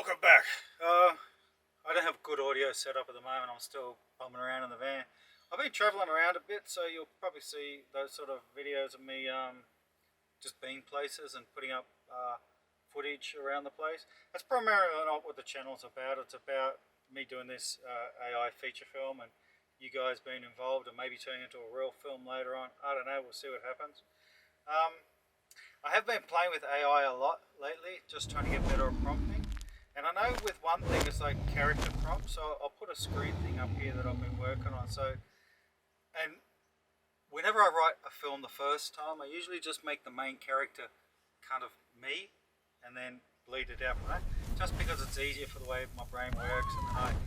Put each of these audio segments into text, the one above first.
welcome back. I don't have good audio set up at the moment. I'm still bumming around in the van. I've been travelling around a bit, so you'll probably see those sort of videos of me just being places and putting up footage around the place. That's primarily not what the channel's about. It's about me doing this AI feature film and you guys being involved and maybe turning into a real film later on. I don't know. We'll see what happens. I have been playing with AI a lot lately, just trying to get better at prompting. And I know with one thing it's like character prompts, so I'll put a screen thing up here that I've been working on. And whenever I write a film the first time, I usually just make the main character kind of me, and then bleed it out from that. Just because it's easier for the way my brain works, and then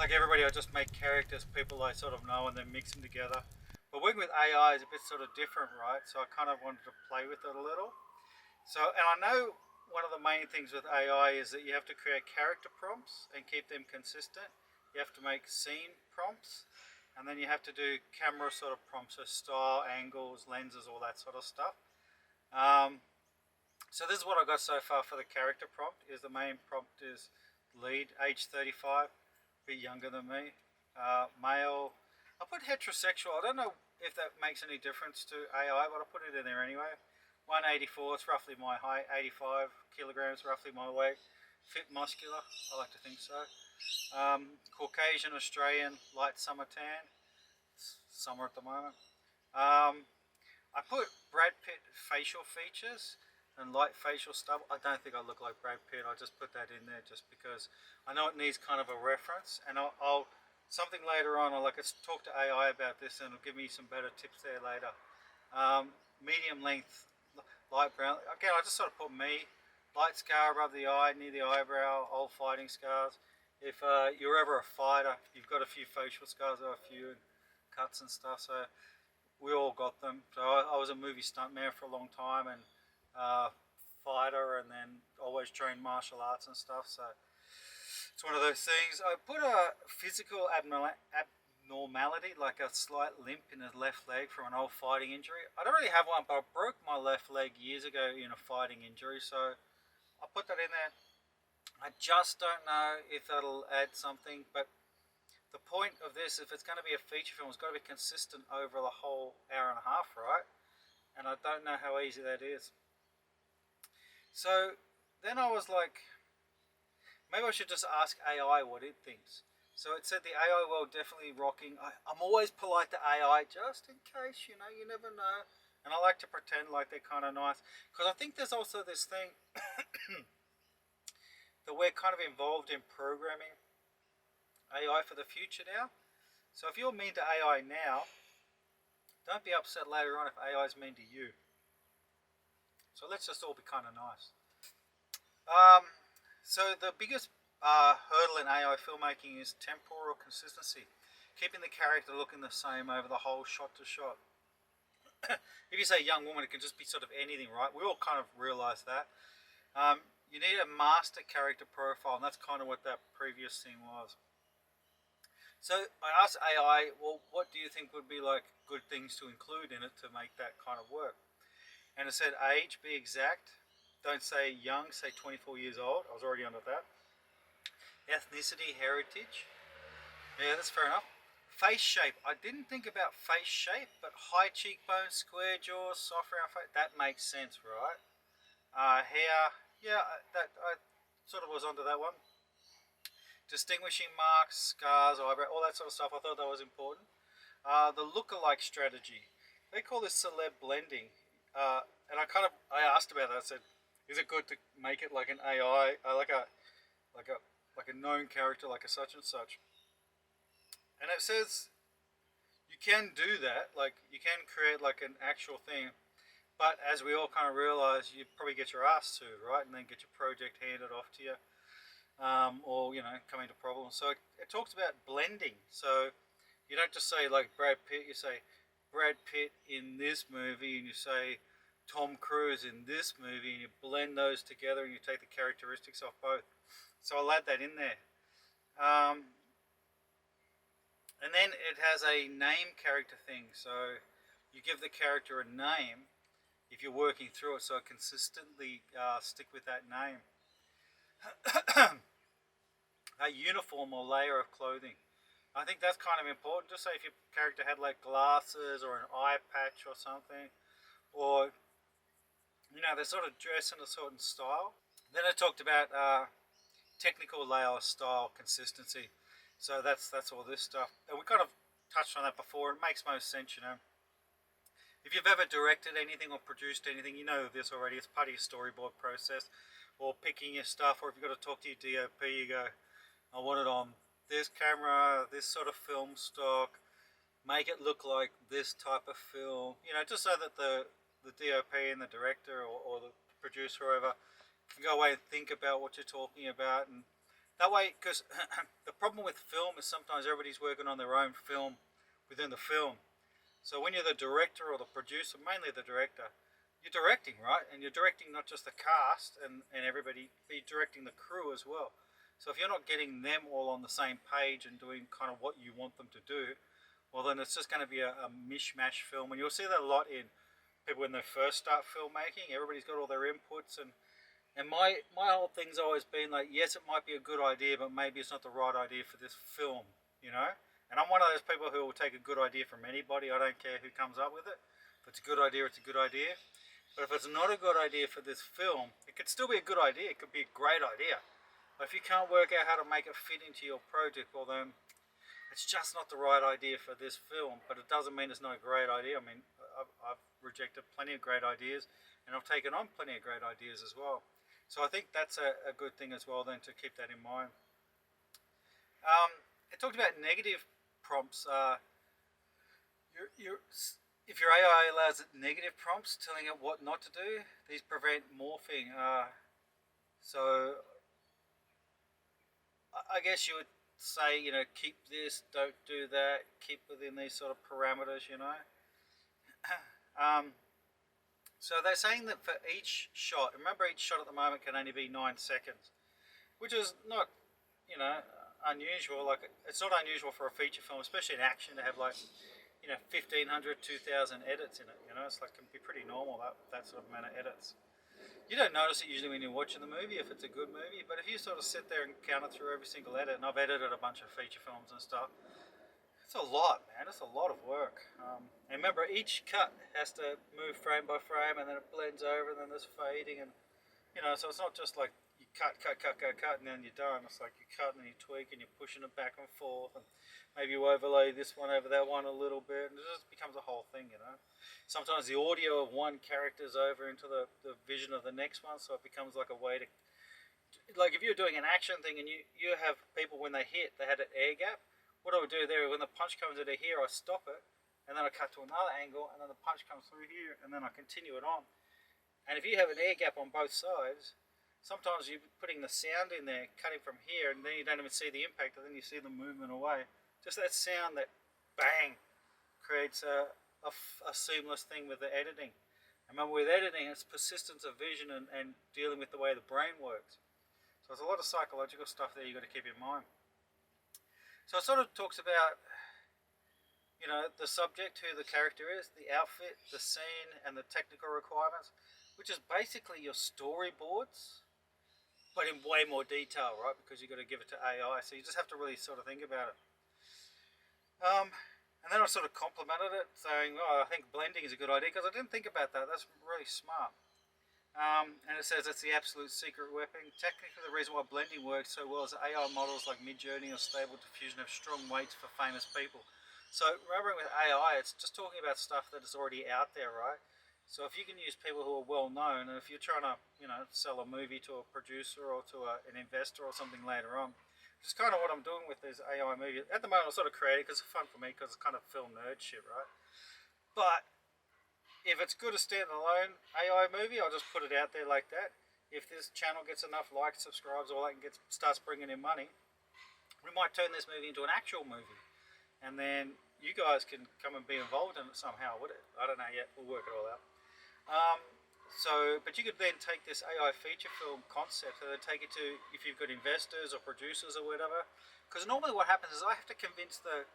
like everybody, I just make characters, people I sort of know, and then mix them together. But working with AI is a bit sort of different, right? So I kind of wanted to play with it a little. And I know one of the main things with AI is that you have to create character prompts and keep them consistent. You have to make scene prompts, and then you have to do camera sort of prompts, so style, angles, lenses, all that sort of stuff. So this is what I got so far for the character prompt. Is the main prompt is lead, age 35, a bit younger than me, male. I put heterosexual. I don't know if that makes any difference to AI, but I put it in there anyway. 184, it's roughly my height. 85 kilograms, roughly my weight. Fit, muscular, I like to think so. Caucasian, Australian, light summer tan. It's summer at the moment. I put Brad Pitt facial features and light facial stubble. I don't think I look like Brad Pitt. I just put that in there just because I know it needs kind of a reference, and I'll something later on. I'll talk to AI about this, and it'll give me some better tips there later. Medium length, light brown. Again, I just sort of put me. Light scar above the eye, near the eyebrow, old fighting scars. If you're ever a fighter, you've got a few facial scars or a few cuts and stuff. So we all got them. So I was a movie stuntman for a long time and fighter, and then always trained martial arts and stuff. So it's one of those things. I put a physical abnormality, like a slight limp in the left leg from an old fighting injury. I don't really have one, but I broke my left leg years ago in a fighting injury. So I'll put that in there. I just don't know if that'll add something, but the point of this, if it's going to be a feature film, it's got to be consistent over the whole hour and a half, right? And I don't know how easy that is. So then I was like, maybe I should just ask AI what it thinks. So it said the AI world definitely rocking. I'm always polite to AI just in case, you never know. And I like to pretend like they're kind of nice. Because I think there's also this thing that we're kind of involved in programming AI for the future now. So if you're mean to AI now, don't be upset later on if AI is mean to you. So let's just all be kind of nice. So the biggest hurdle in AI filmmaking is temporal consistency. Keeping the character looking the same over the whole shot to shot. If you say young woman, it can just be sort of anything, right? We all kind of realize that. You need a master character profile, and that's kind of what that previous thing was. So I asked AI, well, what do you think would be like good things to include in it to make that kind of work? And it said age, be exact. Don't say young, say 24 years old. I was already under that. Ethnicity, heritage. Yeah, that's fair enough. Face shape. I didn't think about face shape, but high cheekbones, square jaws, soft round face. That makes sense, right? Hair. Yeah, I sort of was onto that one. Distinguishing marks, scars, eyebrow, all that sort of stuff. I thought that was important. The lookalike strategy. They call this celeb blending. And I asked about that. I said, is it good to make it like an AI, like a known character, like a such and such? And it says you can do that. Like you can create like an actual thing. But as we all kind of realize, you probably get your ass sued, right? And then get your project handed off to you. Or, come into problems. So it talks about blending. So you don't just say like Brad Pitt, you say Brad Pitt in this movie, and you say Tom Cruise in this movie, and you blend those together and you take the characteristics of both. So I'll add that in there. And then it has a name character thing. So you give the character a name if you're working through it, so consistently stick with that name. a uniform or layer of clothing. I think that's kind of important. Just say if your character had like glasses or an eye patch or something, or they sort of dress in a certain style. Then I talked about technical layout style consistency. So that's all this stuff, and we kind of touched on that before. It makes most sense. If you've ever directed anything or produced anything, you know this already. It's part of your storyboard process, or picking your stuff, or if you've got to talk to your DOP, you go, I want it on this camera, this sort of film stock, make it look like this type of film, just so that the DOP and the director or the producer or whoever can go away and think about what you're talking about. And that way, because the problem with film is sometimes everybody's working on their own film within the film. So when you're the director or the producer, mainly the director, you're directing, right? And you're directing not just the cast and everybody, but you're directing the crew as well. So if you're not getting them all on the same page and doing kind of what you want them to do, well then it's just going to be a mishmash film. And you'll see that a lot in people when they first start filmmaking. Everybody's got all their inputs, and my whole thing's always been like, yes, it might be a good idea, but maybe it's not the right idea for this film. And I'm one of those people who will take a good idea from anybody. I don't care who comes up with it. If it's a good idea, it's a good idea. But if it's not a good idea for this film, it could still be a good idea. It could be a great idea. But if you can't work out how to make it fit into your project, well then it's just not the right idea for this film. But it doesn't mean it's not a great idea. I mean, I've rejected plenty of great ideas, and I've taken on plenty of great ideas as well. So I think that's a good thing as well then, to keep that in mind. It talked about negative prompts. If your AI allows it negative prompts telling it what not to do, these prevent morphing. So I guess you would say, keep this, don't do that, keep within these sort of parameters. So they're saying that for each shot, remember each shot at the moment can only be 9 seconds, which is not, unusual. Like, it's not unusual for a feature film, especially in action, to have like, 1,500, 2,000 edits in it. It's like, can be pretty normal, that sort of amount of edits. You don't notice it usually when you're watching the movie if it's a good movie, but if you sort of sit there and count it through every single edit, and I've edited a bunch of feature films and stuff, it's a lot, man. It's a lot of work. And remember, each cut has to move frame by frame, and then it blends over, and then there's fading, and so it's not just like you cut, and then you're done. It's like you cut and you tweak and you're pushing it back and forth, and maybe you overlay this one over that one a little bit, and it just becomes a whole thing. Sometimes the audio of one character's over into the vision of the next one, so it becomes like a way to, like if you're doing an action thing and you have people when they hit, they had an air gap. What I would do there, when the punch comes into here, I stop it, and then I cut to another angle, and then the punch comes through here, and then I continue it on. And if you have an air gap on both sides, sometimes you're putting the sound in there, cutting from here, and then you don't even see the impact, and then you see the movement away. Just that sound, that bang, creates a seamless thing with the editing. Remember, with editing, it's persistence of vision and dealing with the way the brain works. So there's a lot of psychological stuff there you've got to keep in mind. So it sort of talks about, the subject, who the character is, the outfit, the scene, and the technical requirements, which is basically your storyboards, but in way more detail, right? Because you've got to give it to AI, so you just have to really sort of think about it. And then I sort of complimented it, saying, I think blending is a good idea, because I didn't think about that. That's really smart. And it says it's the absolute secret weapon. Technically, the reason why blending works so well is that AI models like Midjourney or Stable Diffusion have strong weights for famous people. So remembering with AI, it's just talking about stuff that is already out there, right? So if you can use people who are well known, and if you're trying to, sell a movie to a producer or to an investor or something later on, which is kind of what I'm doing with these AI movies. At the moment, I'm sort of creating because it's fun for me, because it's kind of film nerd shit, right? But if it's good as standalone AI movie, I'll just put it out there like that. If this channel gets enough likes, subscribes, all that, and starts bringing in money, we might turn this movie into an actual movie, and then you guys can come and be involved in it somehow. I don't know yet. We'll work it all out. But you could then take this AI feature film concept and then take it to, if you've got investors or producers or whatever. Because normally what happens is I have to convince the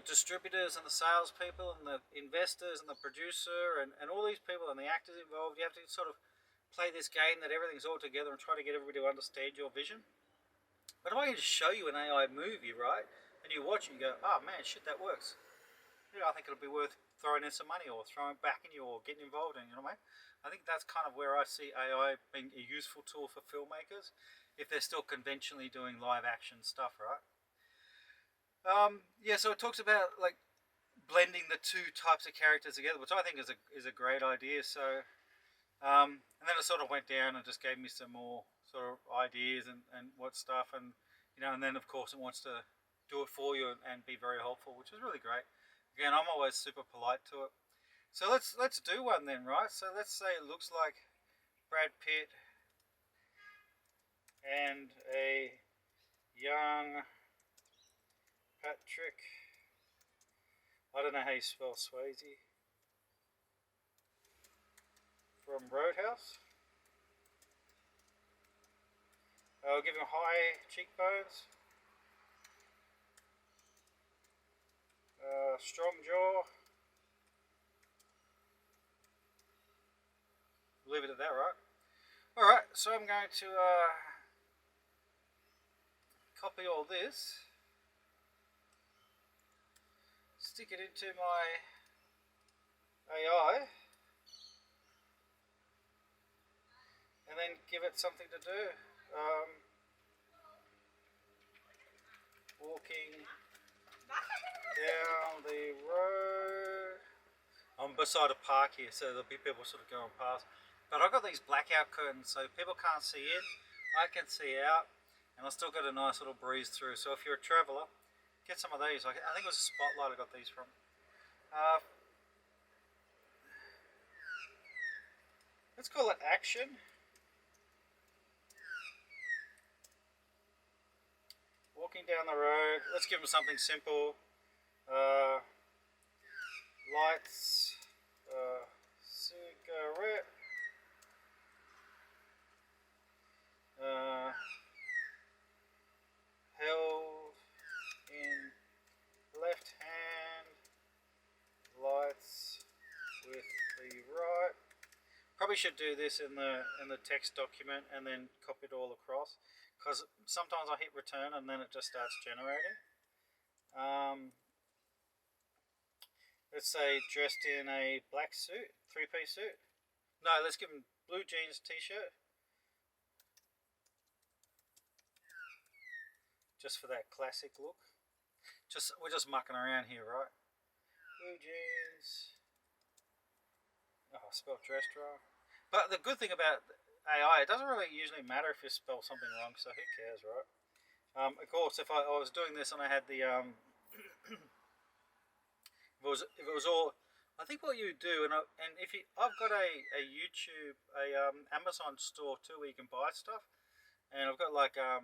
distributors and the salespeople and the investors and the producer and all these people and the actors involved. You have to sort of play this game that everything's all together and try to get everybody to understand your vision. But if I can just show you an AI movie, right, and you watch it, and you go, oh man, shit, that works. I think it'll be worth throwing in some money or throwing back in you or getting involved in. You know what I mean? I think that's kind of where I see AI being a useful tool for filmmakers if they're still conventionally doing live action stuff, right? Yeah, so it talks about like blending the two types of characters together, which I think is a great idea. So, and then it sort of went down and just gave me some more sort of ideas and what stuff, and and then of course it wants to do it for you and be very helpful, which is really great. Again, I'm always super polite to it. So let's do one then, right? So let's say it looks like Brad Pitt and a young Patrick. I don't know how you spell Swayze. From Roadhouse. I'll give him high cheekbones, strong jaw. Leave it at that, right? Alright, so I'm going to copy all this, stick it into my AI, and then give it something to do. Walking down the road. I'm beside a park here, so there'll be people sort of going past. But I've got these blackout curtains, so people can't see in. I can see out, and I've still got a nice little breeze through. So if you're a traveller, get some of these. I think it was a Spotlight I got these from. Let's call it action. Walking down the road. Let's give them something simple. Lights. Cigarette. Held in left hand. Lights with the right. Probably should do this in the text document and then copy it all across, because sometimes I hit return and then it just starts generating. Let's say dressed in a black suit, three-piece suit. No, let's give him blue jeans t-shirt. Just for that classic look. We're just mucking around here, right? Blue jeans. Oh, I spelled dressed wrong. But the good thing about AI, it doesn't really usually matter if you spell something wrong, so who cares, right? Of course, if I was doing this and I had the if it was all, I think what you do, and if you, I've got a YouTube, Amazon store too, where you can buy stuff, and I've got like a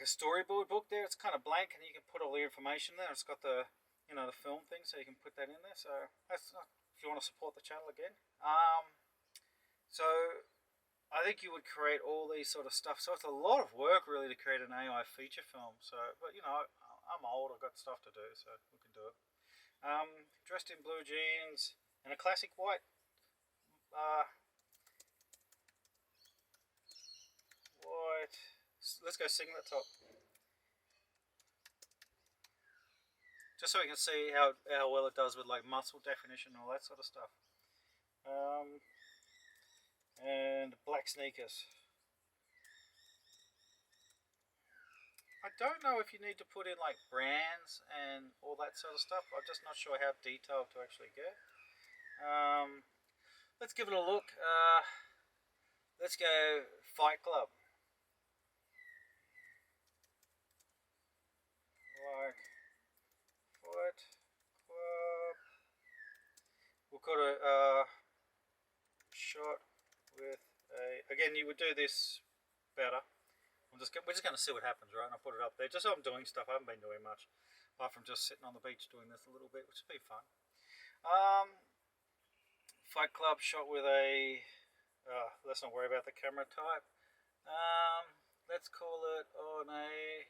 storyboard book there. It's kind of blank, and you can put all the information there. It's got the the film thing, so you can put that in there. So that's if you want to support the channel again. So I think you would create all these sort of stuff. So it's a lot of work really to create an AI feature film. So, but I'm old. I've got stuff to do, so we can do it. Dressed in blue jeans and a classic white. White. Let's go singlet top. Just so we can see how well it does with like muscle definition and all that sort of stuff. And black sneakers. I don't know if you need to put in like brands and all that sort of stuff. I'm just not sure how detailed to actually get. Let's give it a look. Let's go Fight Club. Like Fight Club. We'll call it shot with a. Again, you would do this better. We're just going to see what happens, right? And I'll put it up there. Just so I'm doing stuff. I haven't been doing much, apart from just sitting on the beach doing this a little bit, which will be fun. Fight Club shot with a. Let's not worry about the camera type. Let's call it on a.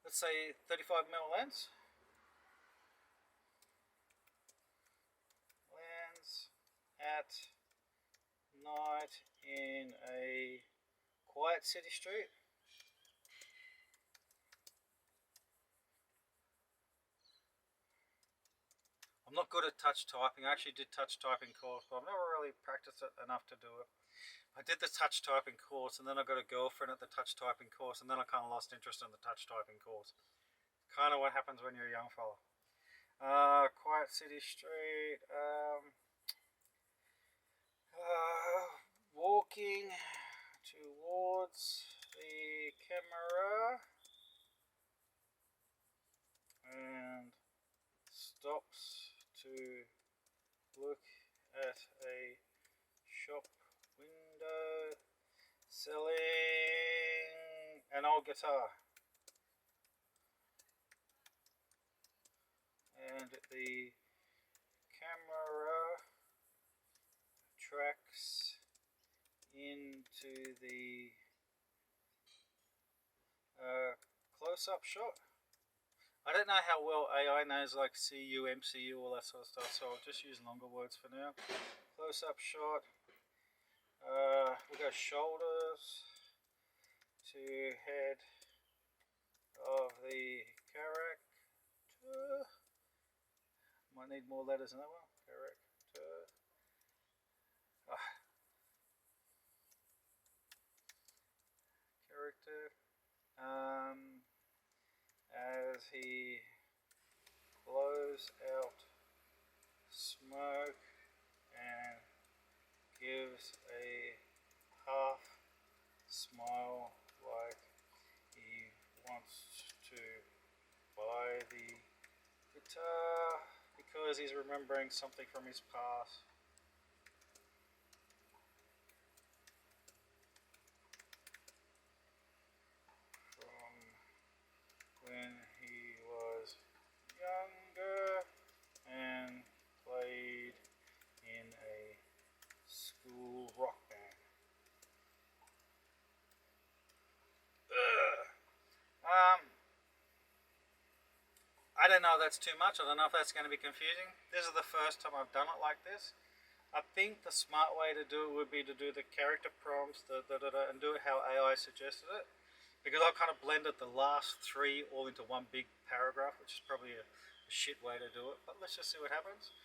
Let's say 35mm lens. Lens at night in a quiet city street. I'm not good at touch typing. I actually did touch typing course, but I've never really practiced it enough to do it. I did the touch typing course, and then I got a girlfriend at the touch typing course, and then I kind of lost interest in the touch typing course. Kind of what happens when you're a young fella. Quiet City Street. Walking towards the camera and stops to look at a shop window selling an old guitar. And the camera tracks into the close-up shot. I don't know how well AI knows like CU, MCU, all that sort of stuff, so I'll just use longer words for now. Close-up shot. We go shoulders to head of the character. Might need more letters in that one. Character. Character. As he blows out smoke and gives a half smile like he wants to buy the guitar because he's remembering something from his past. When he was younger and played in a school rock band. I don't know if that's too much. I don't know if that's going to be confusing. This is the first time I've done it like this. I think the smart way to do it would be to do the character prompts and do it how AI suggested it. Because I've kind of blended the last three all into one big paragraph, which is probably a shit way to do it. But let's just see what happens.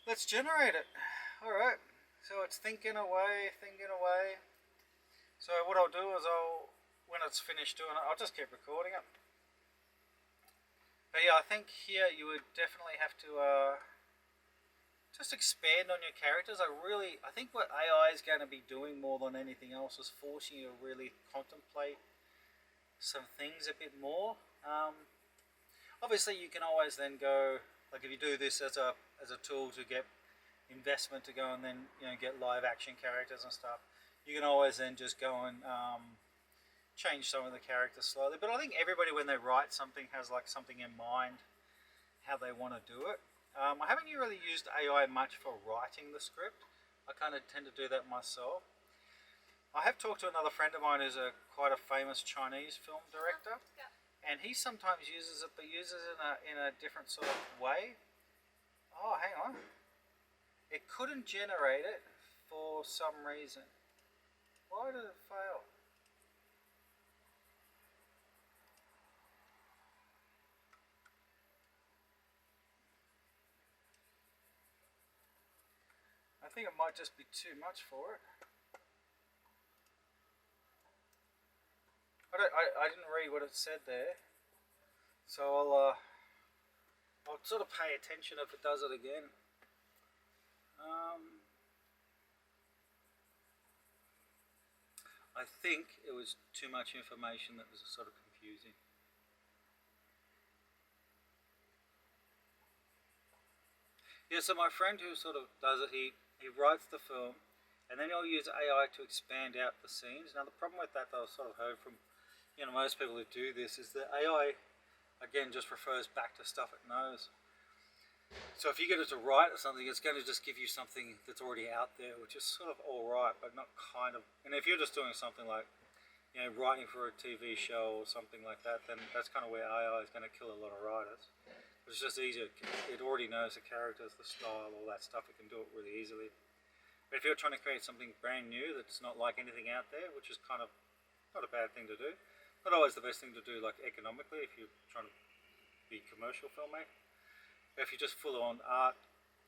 Let's generate it. Alright, so it's thinking away. So what I'll do is when it's finished doing it, I'll just keep recording it. But yeah, I think here you would definitely have to just expand on your characters. I think what AI is going to be doing more than anything else is forcing you to really contemplate some things a bit more. Obviously you can always then go, like if you do this as a tool to get investment to go and then get live action characters and stuff, you can always then just go and change some of the characters slowly. But I think everybody when they write something has like something in mind how they want to do it. I haven't really used AI much for writing the script. I kind of tend to do that myself. I have talked to another friend of mine who's quite a famous Chinese film director, and he sometimes uses it, but uses it in a different sort of way. Oh, hang on. It couldn't generate it for some reason. Why did it fail? I think it might just be too much for it. I didn't read what it said there, so I'll sort of pay attention if it does it again. I think it was too much information that was sort of confusing. Yeah, so my friend who sort of does it, he writes the film, and then he'll use AI to expand out the scenes. Now the problem with that, that I've sort of heard from most people who do this, is that AI again just refers back to stuff it knows. So if you get it to write something, it's going to just give you something that's already out there, which is sort of alright, but not kind of. And if you're just doing something like writing for a TV show or something like that, then that's kind of where AI is going to kill a lot of writers. It's just easier. It already knows the characters, the style, all that stuff. It can do it really easily. But if you're trying to create something brand new that's not like anything out there, which is kind of not a bad thing to do, not always the best thing to do, like economically, if you're trying to be a commercial filmmaker, If you're just full on art,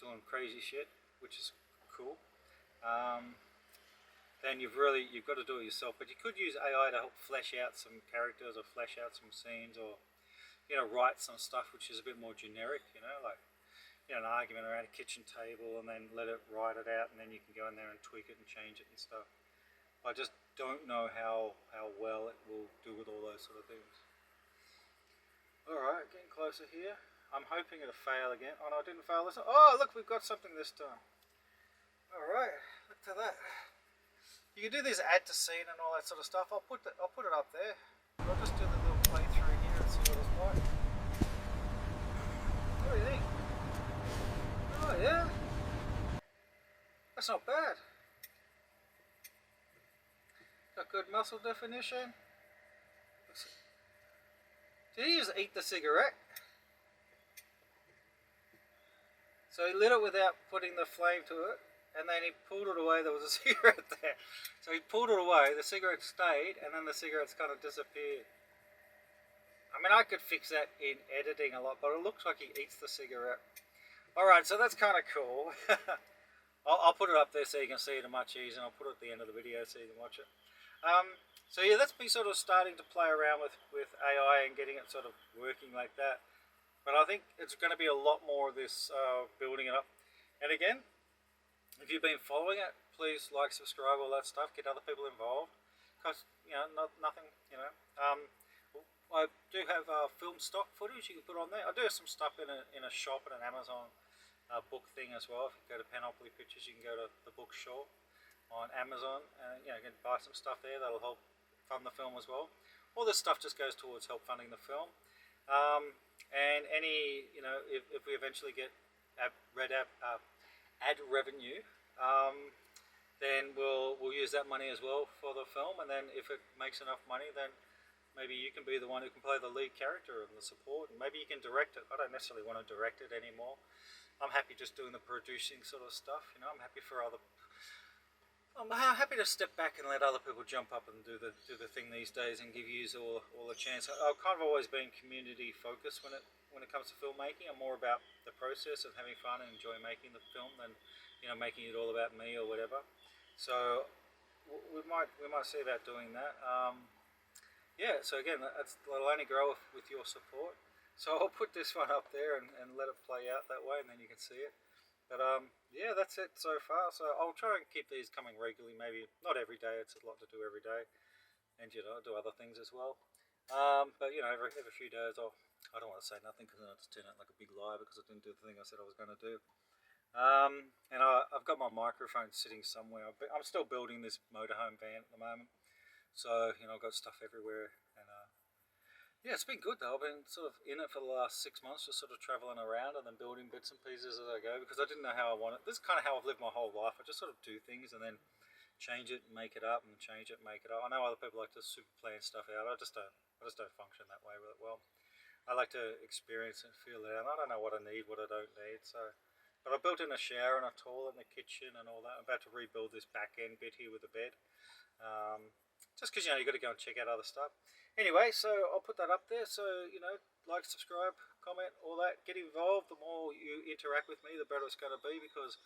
doing crazy shit, which is cool, then you've got to do it yourself. But you could use AI to help flesh out some characters or flesh out some scenes, or write some stuff which is a bit more generic. Like an argument around a kitchen table, and then let it write it out, and then you can go in there and tweak it and change it and stuff. I just don't know how well it will do with all those sort of things. Alright, getting closer here. I'm hoping it'll fail again. Oh no, it didn't fail this time. Oh look, we've got something this time. Alright, look to that. You can do this add to scene and all that sort of stuff. I'll put it up there. I'll just do the little playthrough here and see what it's like. What do you think? Oh yeah? That's not bad. Got good muscle definition. Did he just eat the cigarette? So he lit it without putting the flame to it, and then he pulled it away. There was a cigarette there. So he pulled it away, the cigarette stayed, and then the cigarette's kind of disappeared. I mean, I could fix that in editing a lot, but it looks like he eats the cigarette. Alright, so that's kind of cool. I'll put it up there so you can see it much easier, and I'll put it at the end of the video so you can watch it. So yeah, that's me sort of starting to play around with AI and getting it sort of working like that. But I think it's going to be a lot more of this building it up. And again, if you've been following it, please like, subscribe, all that stuff. Get other people involved. Because, nothing, I do have film stock footage you can put on there. I do have some stuff in a shop at an Amazon book thing as well. If you go to Panoply Pictures, you can go to the bookshop on Amazon, and you can buy some stuff there that'll help fund the film as well. All this stuff just goes towards help funding the film, and any if we eventually get ad revenue, then we'll use that money as well for the film. And then if it makes enough money, then maybe you can be the one who can play the lead character and the support, and maybe you can direct it. I don't necessarily want to direct it anymore. I'm happy just doing the producing sort of stuff. I'm happy for I'm happy to step back and let other people jump up and do the thing these days, and give you all a chance. I've kind of always been community focused when it comes to filmmaking. I'm more about the process of having fun and enjoy making the film than making it all about me or whatever. So we might see about doing that. Yeah. So again, it'll only grow with your support. So I'll put this one up there and let it play out that way, and then you can see it. But yeah, that's it so far. So I'll try and keep these coming regularly. Maybe not every day. It's a lot to do every day, and do other things as well. But every few days, I don't want to say nothing because then I'll just turn out like a big lie because I didn't do the thing I said I was going to do. And I've got my microphone sitting somewhere. I'm still building this motorhome van at the moment, so I've got stuff everywhere. And yeah, it's been good though. I've been sort of in it for the last 6 months, just sort of travelling around and then building bits and pieces as I go, because I didn't know how I want it. This is kind of how I've lived my whole life. I just sort of do things and then change it, make it up, and change it, make it up. I know other people like to super plan stuff out. I just don't function that way with it well. I like to experience and feel it out. I don't know what I need, what I don't need. So, but I built in a shower and a toilet and a kitchen and all that. I'm about to rebuild this back end bit here with a bed. Just because you've got to go and check out other stuff. Anyway, so I'll put that up there. So like, subscribe, comment, all that. Get involved. The more you interact with me, the better it's going to be, because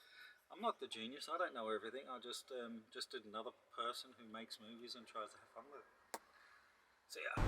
I'm not the genius. I don't know everything. I just another person who makes movies and tries to have fun with it. See ya.